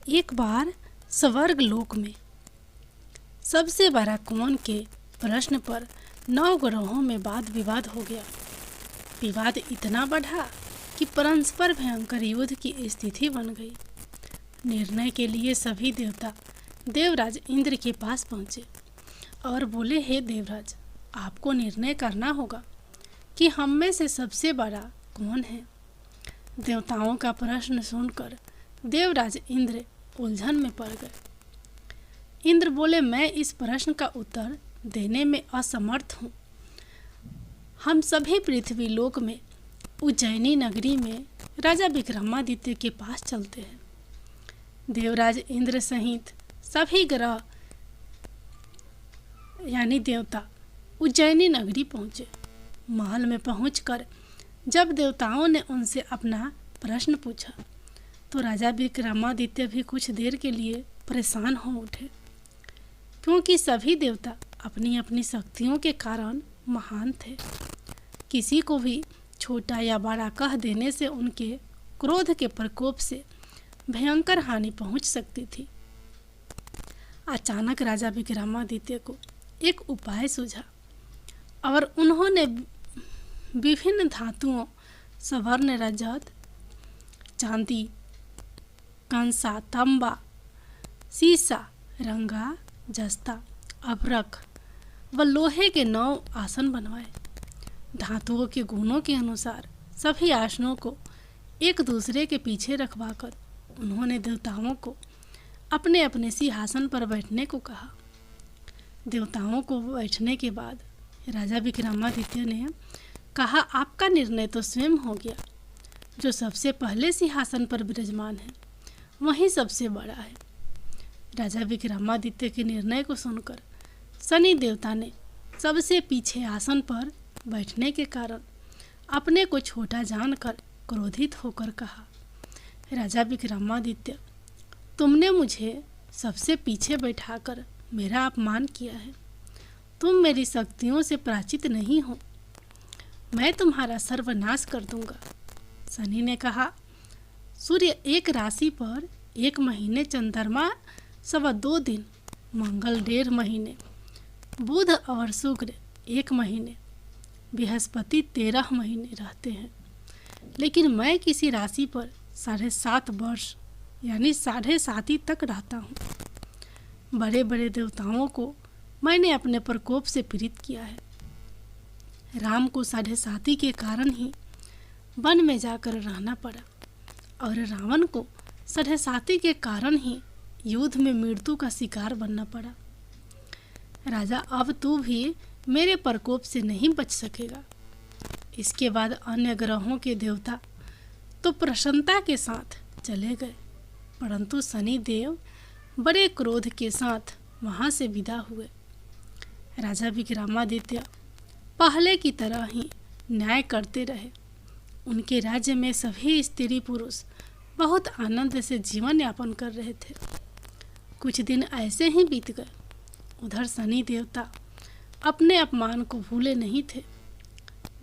एक बार स्वर्ग लोक में सबसे बड़ा कौन के प्रश्न पर 9 ग्रहों में वाद विवाद हो गया। विवाद इतना बढ़ा कि परस्पर भयंकर युद्ध की स्थिति बन गई। निर्णय के लिए सभी देवता देवराज इंद्र के पास पहुँचे और बोले, हे देवराज, आपको निर्णय करना होगा कि हम में से सबसे बड़ा कौन है। देवताओं का प्रश्न सुनकर देवराज इंद्र उलझन में पड़ गए। इंद्र बोले, मैं इस प्रश्न का उत्तर देने में असमर्थ हूँ। हम सभी पृथ्वी लोक में उज्जैनी नगरी में राजा विक्रमादित्य के पास चलते हैं। देवराज इंद्र सहित सभी ग्रह यानी देवता उज्जैनी नगरी पहुँचे। महल में पहुंचकर जब देवताओं ने उनसे अपना प्रश्न पूछा तो राजा विक्रमादित्य भी कुछ देर के लिए परेशान हो उठे, क्योंकि सभी देवता अपनी अपनी शक्तियों के कारण महान थे। किसी को भी छोटा या बड़ा कह देने से उनके क्रोध के प्रकोप से भयंकर हानि पहुंच सकती थी। अचानक राजा विक्रमादित्य को एक उपाय सूझा और उन्होंने विभिन्न धातुओं स्वर्ण, रजत, चांदी, कंसा, तांबा, सीसा, रंगा, जस्ता, अभ्रक व लोहे के 9 आसन बनवाए। धातुओं के गुणों के अनुसार सभी आसनों को एक दूसरे के पीछे रखवाकर उन्होंने देवताओं को अपने अपने सिंहासन पर बैठने को कहा। देवताओं को बैठने के बाद राजा विक्रमादित्य ने कहा, आपका निर्णय तो स्वयं हो गया। जो सबसे पहले सिंहासन पर विराजमान है वही सबसे बड़ा है। राजा विक्रमादित्य के निर्णय को सुनकर शनि देवता ने सबसे पीछे आसन पर बैठने के कारण अपने को छोटा जानकर क्रोधित होकर कहा, राजा विक्रमादित्य, तुमने मुझे सबसे पीछे बैठाकर मेरा अपमान किया है। तुम मेरी शक्तियों से परिचित नहीं हो। मैं तुम्हारा सर्वनाश कर दूंगा। शनि ने कहा, सूर्य एक राशि पर 1 महीने, चंद्रमा 2.25 दिन, मंगल 1.5 महीने, बुध और शुक्र 1 महीने, बृहस्पति 13 महीने रहते हैं। लेकिन मैं किसी राशि पर 7.5 वर्ष यानी 7.5 तक रहता हूँ। बड़े बड़े देवताओं को मैंने अपने प्रकोप से पीड़ित किया है। राम को 7.5 के कारण ही वन में जाकर रहना पड़ा और रावण को 7.5 के कारण ही युद्ध में मृत्यु का शिकार बनना पड़ा। राजा, अब तू भी मेरे प्रकोप से नहीं बच सकेगा। इसके बाद अन्य ग्रहों के देवता तो प्रसन्नता के साथ चले गए, परंतु शनि देव बड़े क्रोध के साथ वहां से विदा हुए। राजा विक्रमादित्य पहले की तरह ही न्याय करते रहे। उनके राज्य में सभी स्त्री पुरुष बहुत आनंद से जीवन यापन कर रहे थे। कुछ दिन ऐसे ही बीत गए। उधर शनि देवता अपने अपमान को भूले नहीं थे।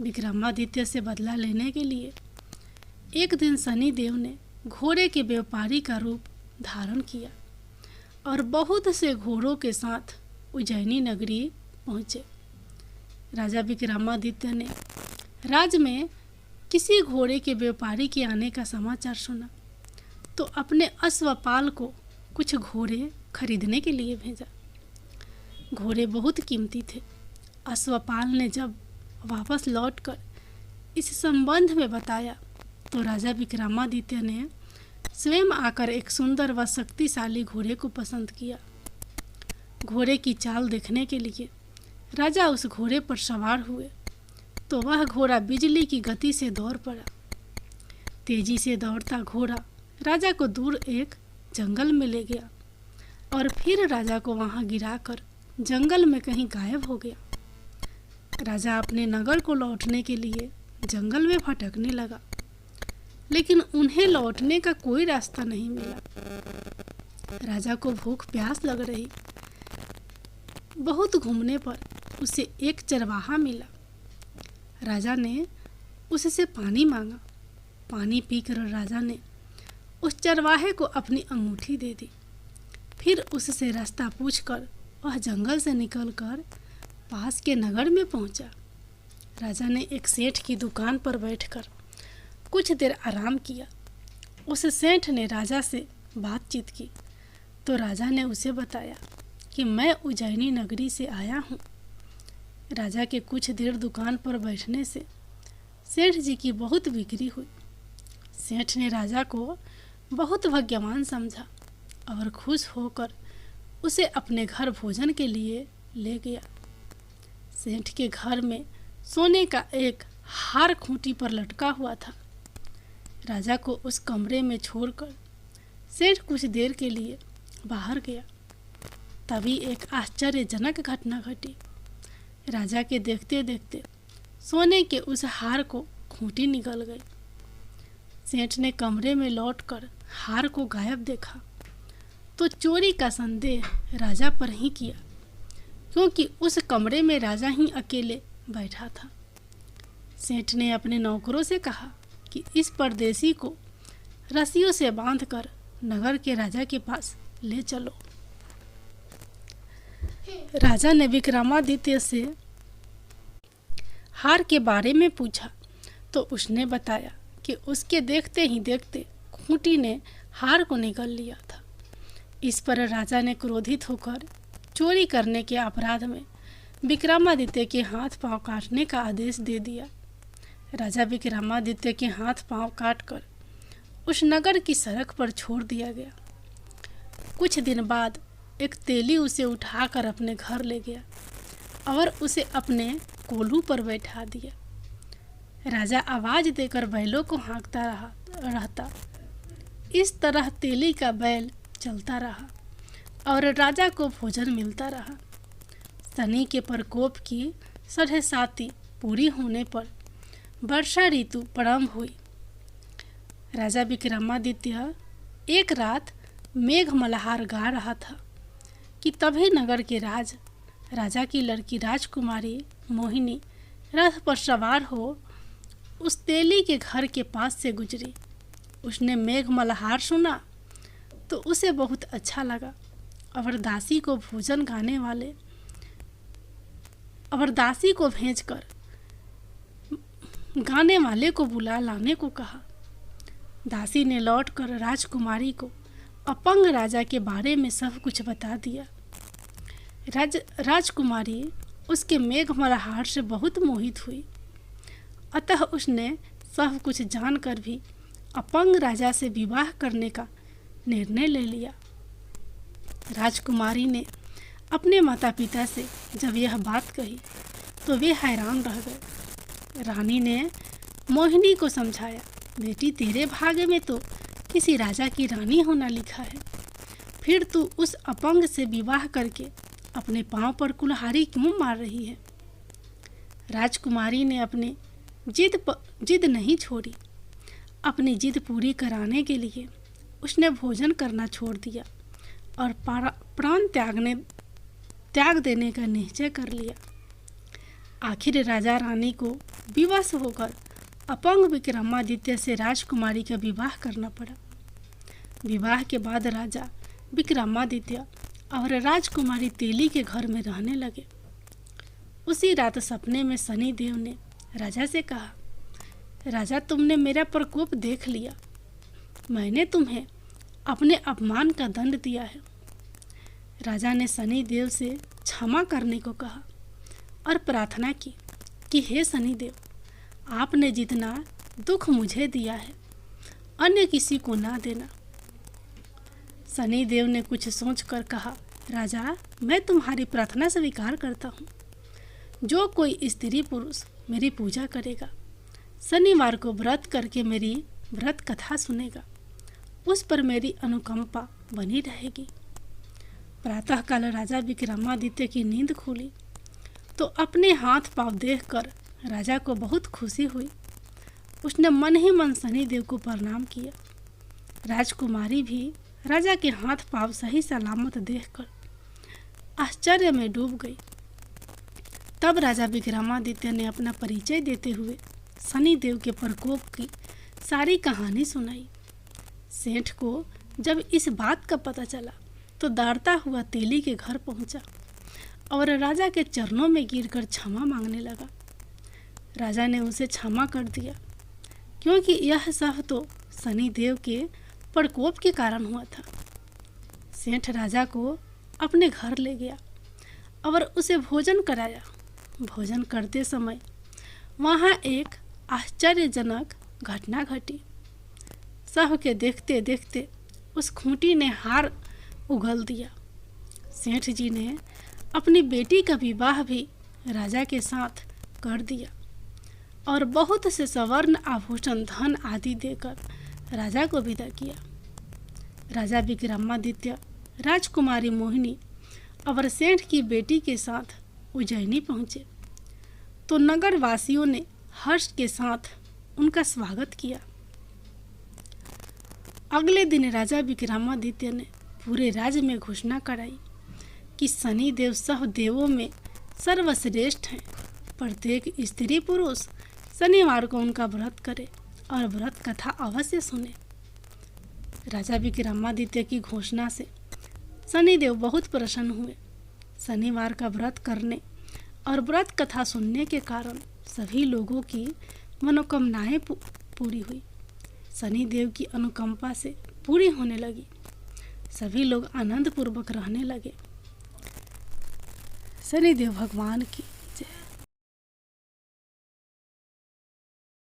विक्रमादित्य से बदला लेने के लिए एक दिन शनि देव ने घोड़े के व्यापारी का रूप धारण किया और बहुत से घोड़ों के साथ उज्जैनी नगरी पहुँचे। राजा विक्रमादित्य ने राज्य में किसी घोड़े के व्यापारी के आने का समाचार सुना तो अपने अश्वपाल को कुछ घोड़े खरीदने के लिए भेजा। घोड़े बहुत कीमती थे। अश्वपाल ने जब वापस लौटकर इस संबंध में बताया तो राजा विक्रमादित्य ने स्वयं आकर एक सुंदर व शक्तिशाली घोड़े को पसंद किया। घोड़े की चाल देखने के लिए राजा उस घोड़े पर सवार हुए तो वह घोड़ा बिजली की गति से दौड़ पड़ा। तेजी से दौड़ता घोड़ा राजा को दूर एक जंगल में ले गया और फिर राजा को वहां गिराकर जंगल में कहीं गायब हो गया। राजा अपने नगर को लौटने के लिए जंगल में भटकने लगा, लेकिन उन्हें लौटने का कोई रास्ता नहीं मिला। राजा को भूख प्यास लग रही। बहुत घूमने पर उसे एक चरवाहा मिला। राजा ने उससे पानी मांगा। पानी पीकर राजा ने उस चरवाहे को अपनी अंगूठी दे दी। फिर उससे रास्ता पूछकर वह जंगल से निकलकर पास के नगर में पहुंचा। राजा ने एक सेठ की दुकान पर बैठकर कुछ देर आराम किया। उस सेठ ने राजा से बातचीत की तो राजा ने उसे बताया कि मैं उज्जैनी नगरी से आया हूँ। राजा के कुछ देर दुकान पर बैठने से सेठ जी की बहुत बिक्री हुई। सेठ ने राजा को बहुत भाग्यवान समझा और खुश होकर उसे अपने घर भोजन के लिए ले गया। सेठ के घर में सोने का एक हार खूंटी पर लटका हुआ था। राजा को उस कमरे में छोड़कर सेठ कुछ देर के लिए बाहर गया। तभी एक आश्चर्यजनक घटना घटी। राजा के देखते देखते सोने के उस हार को खूंटी निकल गई। सेठ ने कमरे में लौटकर हार को गायब देखा तो चोरी का संदेह राजा पर ही किया, क्योंकि उस कमरे में राजा ही अकेले बैठा था। सेठ ने अपने नौकरों से कहा कि इस परदेसी को रस्सियों से बांधकर नगर के राजा के पास ले चलो। राजा ने विक्रमादित्य से हार के बारे में पूछा तो उसने बताया कि उसके देखते ही देखते खूंटी ने हार को निगल लिया था। इस पर राजा ने क्रोधित होकर चोरी करने के अपराध में विक्रमादित्य के हाथ पांव काटने का आदेश दे दिया। राजा विक्रमादित्य के हाथ पांव काटकर उस नगर की सड़क पर छोड़ दिया गया। कुछ दिन बाद एक तेली उसे उठाकर अपने घर ले गया और उसे अपने कोल्हू पर बैठा दिया। राजा आवाज देकर बैलों को हाँकता रहता। इस तरह तेली का बैल चलता रहा और राजा को भोजन मिलता रहा। शनि के प्रकोप की 7.5 पूरी होने पर वर्षा ऋतु प्रारंभ हुई। राजा विक्रमादित्य एक रात मेघ मल्हार गा रहा था कि तभी नगर के राजा की लड़की राजकुमारी मोहिनी रथ पर सवार हो उस तेली के घर के पास से गुजरी। उसने मेघ मल्हार सुना तो उसे बहुत अच्छा लगा और दासी को भोजन भेजकर गाने वाले को बुला लाने को कहा। दासी ने लौटकर राजकुमारी को अपंग राजा के बारे में सब कुछ बता दिया। राजकुमारी उसके मेघ मल्हार से बहुत मोहित हुई, अतः उसने सब कुछ जानकर भी अपंग राजा से विवाह करने का निर्णय ले लिया। राजकुमारी ने अपने माता पिता से जब यह बात कही तो वे हैरान रह गए। रानी ने मोहिनी को समझाया, बेटी तेरे भाग्य में तो किसी राजा की रानी होना लिखा है, फिर तू उस अपंग से विवाह करके अपने पांव पर कुल्हाड़ी क्यों मार रही है। राजकुमारी ने अपनी जिद नहीं छोड़ी। अपनी जिद पूरी कराने के लिए उसने भोजन करना छोड़ दिया और प्राण त्याग देने का निश्चय कर लिया। आखिर राजा रानी को विवश होकर अपंग विक्रमादित्य से राजकुमारी का विवाह करना पड़ा। विवाह के बाद राजा विक्रमादित्य और राजकुमारी तेली के घर में रहने लगे। उसी रात सपने में शनि देव ने राजा से कहा, राजा तुमने मेरा प्रकोप देख लिया, मैंने तुम्हें अपने अपमान का दंड दिया है। राजा ने शनि देव से क्षमा करने को कहा और प्रार्थना की कि हे शनि देव, आपने जितना दुख मुझे दिया है अन्य किसी को ना देना। शनि देव ने कुछ सोचकर कहा, राजा मैं तुम्हारी प्रार्थना स्वीकार करता हूँ। जो कोई स्त्री पुरुष मेरी पूजा करेगा, शनिवार को व्रत करके मेरी व्रत कथा सुनेगा, उस पर मेरी अनुकंपा बनी रहेगी। प्रातःकाल राजा विक्रमादित्य की नींद खुली तो अपने हाथ पांव देखकर राजा को बहुत खुशी हुई। उसने मन ही मन शनिदेव को प्रणाम किया। राजकुमारी भी राजा के हाथ पांव सही सलामत देखकर आश्चर्य में डूब गई। तब राजा विक्रमादित्य ने अपना परिचय देते हुए शनिदेव के प्रकोप की सारी कहानी सुनाई। सेठ को जब इस बात का पता चला तो दौड़ता हुआ तेली के घर पहुंचा और राजा के चरणों में गिरकर क्षमा मांगने लगा। राजा ने उसे क्षमा कर दिया, क्योंकि यह सब तो शनिदेव के प्रकोप के कारण हुआ था। सेठ राजा को अपने घर ले गया और उसे भोजन कराया। भोजन करते समय वहाँ एक आश्चर्यजनक घटना घटी। सब के देखते देखते उस खूंटी ने हार उगल दिया। सेठ जी ने अपनी बेटी का विवाह भी राजा के साथ कर दिया और बहुत से स्वर्ण आभूषण धन आदि देकर राजा को विदा किया। राजा विक्रमादित्य राजकुमारी मोहिनी और सेठ की बेटी के साथ उज्जैनी पहुँचे तो नगर वासियों ने हर्ष के साथ उनका स्वागत किया। अगले दिन राजा विक्रमादित्य ने पूरे राज्य में घोषणा कराई कि शनिदेव सब देवों में सर्वश्रेष्ठ हैं। प्रत्येक स्त्री पुरुष शनिवार को उनका व्रत करे और व्रत कथा अवश्य सुने। राजा विक्रमादित्य की घोषणा से शनिदेव बहुत प्रसन्न हुए। शनिवार का व्रत करने और व्रत कथा सुनने के कारण सभी लोगों की मनोकामनाएं पूरी हुई। शनिदेव की अनुकंपा से पूरी होने लगी। सभी लोग आनंद पूर्वक रहने लगे। शनिदेव भगवान की